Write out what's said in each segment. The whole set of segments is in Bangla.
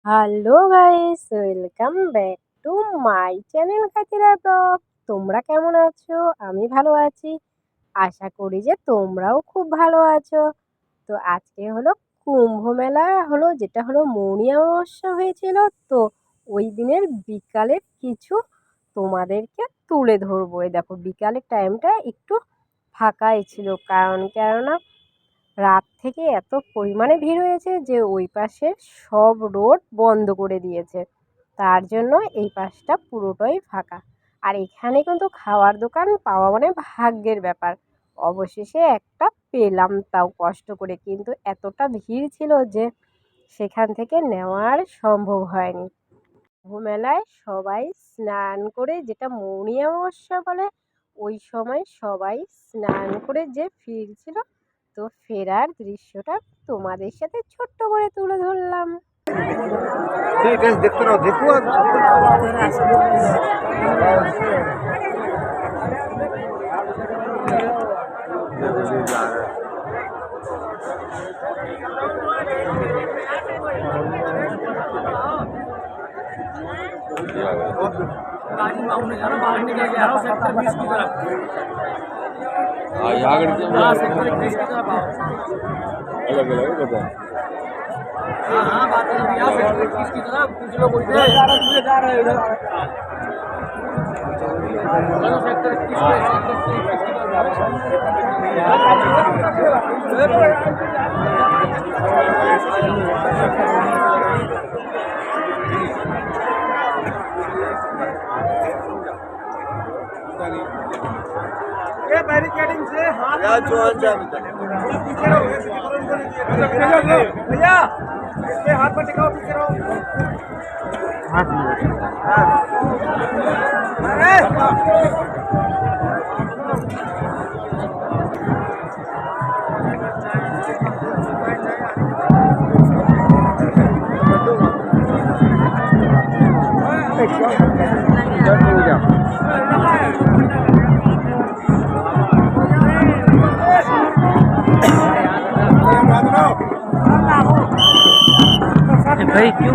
Hello guys, welcome back to my channel Khatira blog. তোমরা কেমন আছো? আমি ভালো আছি। আশা করি যে তোমরাও খুব ভালো আছো। তো আজকে হলো কুম্ভ মেলা হলো, যেটা হলো মৌনী অমাবস্যা হয়েছিল। তো ওই দিনের বিকালের কিছু তোমাদেরকে তুলে ধরবো। এই দেখো, বিকালের টাইমটা একটু ফাঁকাই ছিল, কেননা রাত থেকে এত পরিমাণে ভিড় হয়েছে যে ওই পাশের সব রোড বন্ধ করে দিয়েছে। তার জন্য এই পাশটা পুরোটাই ফাঁকা। আর এখানে কিন্তু খাওয়ার দোকান পাওয়া মানে ভাগ্যের ব্যাপার। অবশেষে একটা পেলাম, তাও কষ্ট করে, কিন্তু এতটা ভিড় ছিল যে সেখান থেকে নেওয়ার সম্ভব হয়নি। কুম্ভ মেলায় সবাই স্নান করে, যেটা মৌনী অমাবস্যা বলে, ওই সময় সবাই স্নান করে যে ফিরছিল, তো ফেরার দৃশ্যটা তোমাদের সাথে ছোট্ট করে তুলে ধরলাম। ठीक है देखते रहो देखो अलग अलग बता हाँ बात यहाँ सेक्टर 30 की तरफ कुछ लोग उधर जा रहे हैं उधर सेक्टर 30 की ये बैरिकेडिंग से हाथ थोड़ा पीछे रहो भैया इसके हाथ पर टिकाओ पीछे रहो भाई क्यों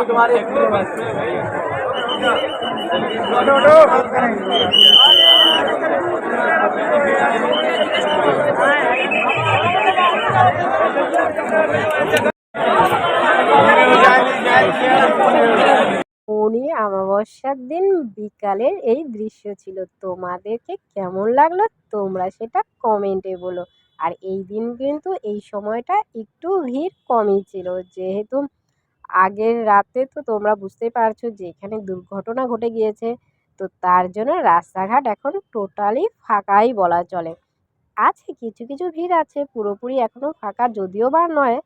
तुम्हारे মৌনি অমাবস্যার দিন বিকালের এই দৃশ্য ছিল। তোমাদেরকে কেমন লাগলো তোমরা সেটা কমেন্টে বলো। আর এই দিন কিন্তু এই সময়টা একটু ভিড় কমই ছিল, যেহেতু আগের রাতে তো তোমরা বুঝতেই পারছো যে এখানে দুর্ঘটনা ঘটে গিয়েছে। তো তার জন্য রাস্তাঘাট এখন টোটালি ফাঁকাই বলা চলে। আছে কিছু কিছু ভিড় আছে, পুরোপুরি এখনো ফাঁকা যদিও বা নয়,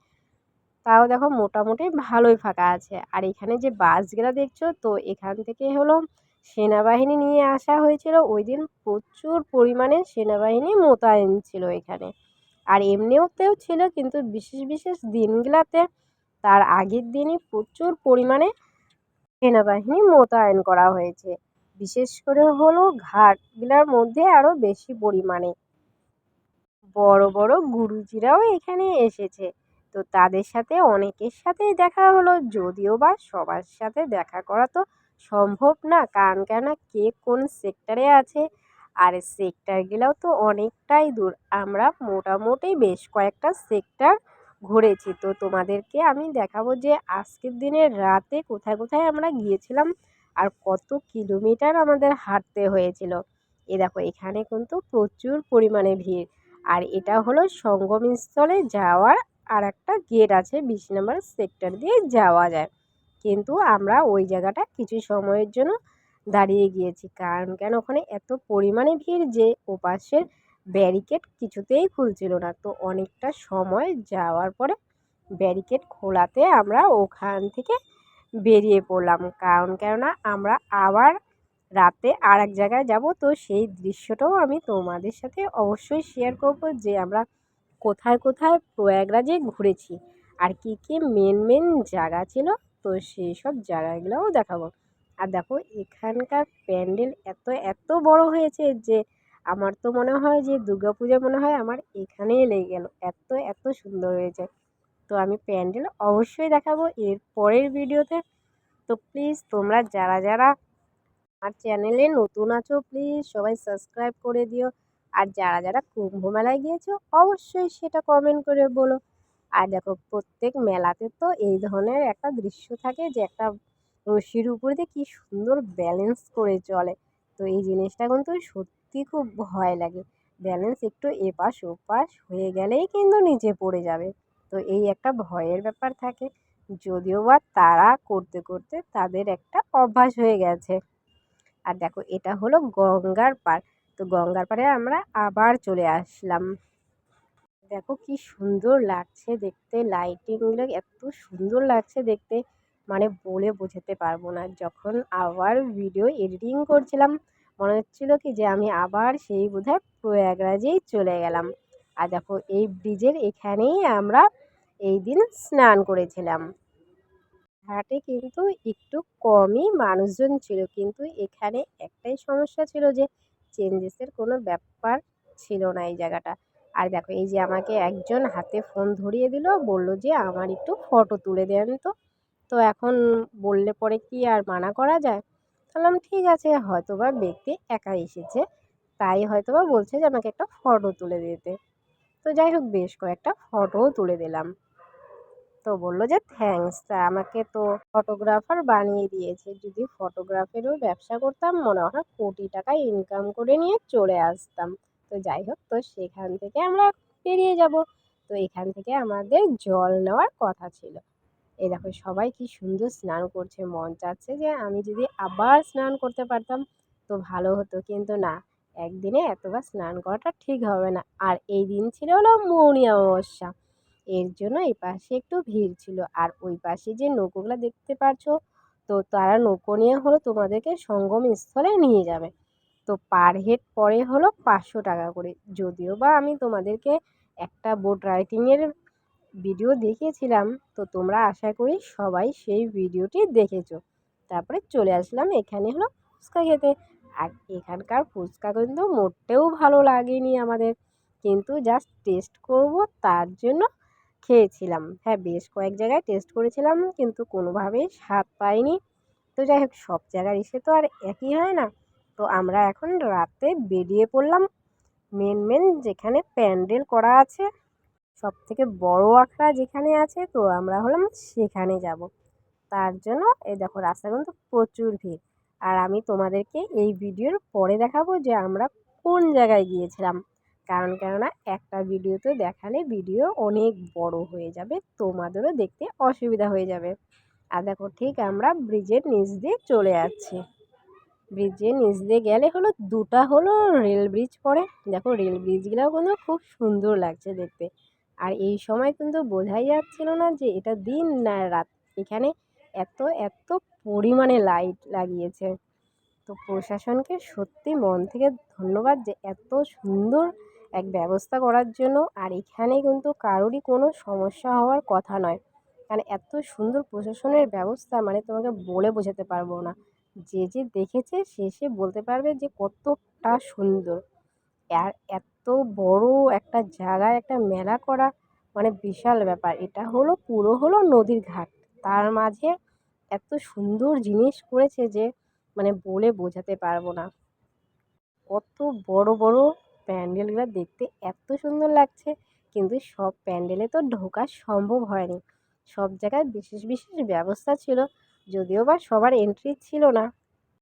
তাও দেখো মোটামুটি ভালোই ফাঁকা আছে। আর এখানে যে বাসগুলো দেখছো, তো এখান থেকে হলো সেনাবাহিনী নিয়ে আসা হয়েছিল। ওই দিন প্রচুর পরিমাণে সেনাবাহিনী মোতায়েন ছিল এখানে। আর এমনিতেও ছিল, কিন্তু বিশেষ বিশেষ দিনগুলোতে তার আগের দিনই প্রচুর পরিমাণে সেনাবাহিনী মোতায়েন করা হয়েছে। বিশেষ করে হলো ঘাটগুলোর মধ্যে আরও বেশি পরিমাণে বড় বড় গুরুজিরাও এখানে এসেছে। তো তাদের সাথে অনেকের সাথেই দেখা হলো, যদিও বা সবার সাথে দেখা করা তো সম্ভব না, কারণ কেন কে কোন সেক্টরে আছে। আর সেক্টরগুলোও তো অনেকটাই দূর। আমরা মোটামুটি বেশ কয়েকটা সেক্টর ঘুরেছি। তো তোমাদেরকে আমি দেখাবো যে আজকের দিনের রাতে কোথায় কোথায় আমরা গিয়েছিলাম আর কত কিলোমিটার আমাদের হাঁটতে হয়েছিল। এ দেখো এখানে কিন্তু প্রচুর পরিমাণে ভিড়। আর এটা হলো সঙ্গমস্থলে যাওয়ার আর একটা গেট আছে, 20 নম্বর সেক্টর দিয়ে যাওয়া যায়। কিন্তু আমরা ওই জায়গাটা কিছু সময়ের জন্য দাঁড়িয়ে গিয়েছি, কারণ কেন ওখানে এত পরিমাণে ভিড় যে ওপাশের ব্যারিকেড কিছুতেই খুলছিল না। তো অনেকটা সময় যাওয়ার পরে ব্যারিকেড খোলাতে আমরা ওখান থেকে বেরিয়ে পড়লাম, কারণ কেননা আমরা আবার রাতে আর এক জায়গায় যাব। তো সেই দৃশ্যটাও আমি তোমাদের সাথে অবশ্যই শেয়ার করব যে আমরা কোথায় কোথায় প্রয়াগরাজে ঘুরেছি আর কী কী মেন মেন জায়গা ছিল। তো সেই সব জায়গাগুলোও দেখাবো। আর দেখো এখানকার প্যান্ডেল এত এত বড় হয়েছে যে আমার তো মনে হয় যে দুর্গাপূজা মনে হয় আমার এখানেই লেগে গেল, এত এত সুন্দর হয়েছে। তো আমি প্যান্ডেল অবশ্যই দেখাবো এর পরের ভিডিওতে। তো প্লিজ তোমরা যারা যারা আমার চ্যানেলে নতুন আছো প্লিজ সবাই সাবস্ক্রাইব করে দিও। আর যারা যারা কুম্ভ মেলায় গিয়েছো অবশ্যই সেটা কমেন্ট করে বলো। আর দেখো প্রত্যেক মেলাতে তো এই ধরনের একটা দৃশ্য থাকে যে একটা রশির উপর দিয়ে কি সুন্দর ব্যালেন্স করে চলে। তো এই জিনিসটা কিন্তু সত্যি খুব ভয় লাগে, ব্যালেন্স একটু এপাশ ওপাশ হয়ে গেলেই কিন্তু নিচে পড়ে যাবে। তো এই একটা ভয়ের ব্যাপার থাকে, যদিও বা তারা করতে করতে তাদের একটা অভ্যাস হয়ে গেছে। আর দেখো এটা হলো গঙ্গার পাড়। তো গঙ্গার পাড়ে আমরা আবার চলে আসলাম। দেখো কি সুন্দর লাগছে দেখতে, লাইটিংগুলো এত সুন্দর লাগছে দেখতে, মানে বলে বোঝাতে পারবো না। যখন আবার ভিডিও এডিটিং করছিলাম মনে হচ্ছিল কি যে আমি আবার সেই বোধহয় প্রয়াগরাজেই চলে গেলাম। আর দেখো এই ব্রিজের এখানেই আমরা এই দিন স্নান করেছিলাম। ঘাটে কিন্তু একটু কমই মানুষজন ছিল, কিন্তু এখানে একটাই সমস্যা ছিল যে চেঞ্জেসের কোনো ব্যাপার ছিল না এই জায়গাটা। আর দেখো এই যে আমাকে একজন হাতে ফোন ধরিয়ে দিল, বলল যে আমার একটু ফটো তুলে দেন। তো তো এখন বললে পরে কি আর মানা করা যায়। বললাম ঠিক আছে, হয়তোবা ব্যক্তি একা এসেছে তাই হয়তোবা বলছে যে আমাকে একটা ফটো তুলে দিতে। তো যাই হোক বেশ কয়েকটা ফটোও তুলে দিলাম। তো বলল যে থ্যাঙ্কস, তা আমাকে তো ফটোগ্রাফার বানিয়ে দিয়েছে। যদি ফটোগ্রাফেরও ব্যবসা করতাম মনে হয় কোটি টাকা ইনকাম করে নিয়ে চলে আসতাম। তো যাই হোক, তো সেখান থেকে আমরা বেরিয়ে যাব। তো এখান থেকে আমাদের জল নেওয়ার কথা ছিল। এই দেখো সবাই কি সুন্দর স্নান করছে, মন চাচ্ছে যে আমি যদি আবার স্নান করতে পারতাম তো ভালো হতো, কিন্তু না, একদিনে এতবার স্নান করাটা ঠিক হবে না। আর এই দিন ছিল হলো মৌনী অমাবস্যা, এর জন্য এই পাশে একটু ভিড় ছিল। আর ওই পাশে যে নৌকোগুলো দেখতে পাচ্ছো, তো তারা নৌকো নিয়ে হলো তোমাদেরকে সঙ্গম স্থলে নিয়ে যাবে। তো পার হেড পড়ে হলো 500 টাকা করে। যদিও বা আমি তোমাদেরকে একটা বোট রাইডিংয়ের ভিডিও দেখিয়েছিলাম, তো তোমরা আশা করি সবাই সেই ভিডিওটি দেখেছো। তারপরে চলে আসলাম এখানে হলো ফুচকা খেতে। আর এখানকার ফুচকা কিন্তু মোটেও ভালো লাগেনি আমাদের, কিন্তু জাস্ট টেস্ট করব তার জন্য খেয়েছিলাম। হ্যাঁ, বেশ কয়েক জায়গায় টেস্ট করেছিলাম কিন্তু কোনোভাবেই স্বাদ পাইনি। তো যাই হোক, সব জায়গার এসে তো আর একই হয় না। তো আমরা এখন রাতে বেরিয়ে পড়লাম মেন যেখানে প্যান্ডেল করা আছে, সবথেকে বড় আখড়া যেখানে আছে, তো আমরা হলাম সেখানে যাব। তার জন্য এই দেখো রাস্তা কিন্তু প্রচুর ভিড়। আর আমি তোমাদেরকে এই ভিডিওর পরে দেখাবো যে আমরা কোন জায়গায় গিয়েছিলাম, কারণ কেননা একটা ভিডিওতে দেখালে ভিডিও অনেক বড় হয়ে যাবে, তোমাদেরও দেখতে অসুবিধা হয়ে যাবে। আর দেখো ঠিক আমরা ব্রিজের নিচ দিয়ে চলে যাচ্ছি। ব্রিজের নিচ দিয়ে গেলে হলো দুটা হলো রেল ব্রিজ পড়ে। দেখো রেল ব্রিজগুলোও কিন্তু খুব সুন্দর লাগছে দেখতে। আর এই সময় কিন্তু বোঝাই যাচ্ছিল না যে এটা দিন না রাত। এখানে এত এত পরিমাণে লাইট লাগিয়েছে। তো প্রশাসনকে সত্যি মন থেকে ধন্যবাদ যে এত সুন্দর এক ব্যবস্থা করার জন্য। আর এখানে কিন্তু কারোরই কোনো সমস্যা হওয়ার কথা নয়, কারণ এত সুন্দর প্রশাসনের ব্যবস্থা মানে তোমাকে বলে বোঝাতে পারবো না। যে যে দেখেছে সে বলতে পারবে যে কতটা সুন্দর। আর এত বড় একটা জায়গায় একটা মেলা করা মানে বিশাল ব্যাপার। এটা হলো পুরো হলো নদীর ঘাট, তার মাঝে এত সুন্দর জিনিস করেছে যে মানে বলে বোঝাতে পারবো না। কত বড় বড় প্যান্ডেলগুলো দেখতে এত সুন্দর লাগছে, কিন্তু সব প্যান্ডেলে তো ঢোকা সম্ভব হয়নি। সব জায়গায় বিশেষ বিশেষ ব্যবস্থা ছিল, যদিও বা সবার এন্ট্রি ছিল না।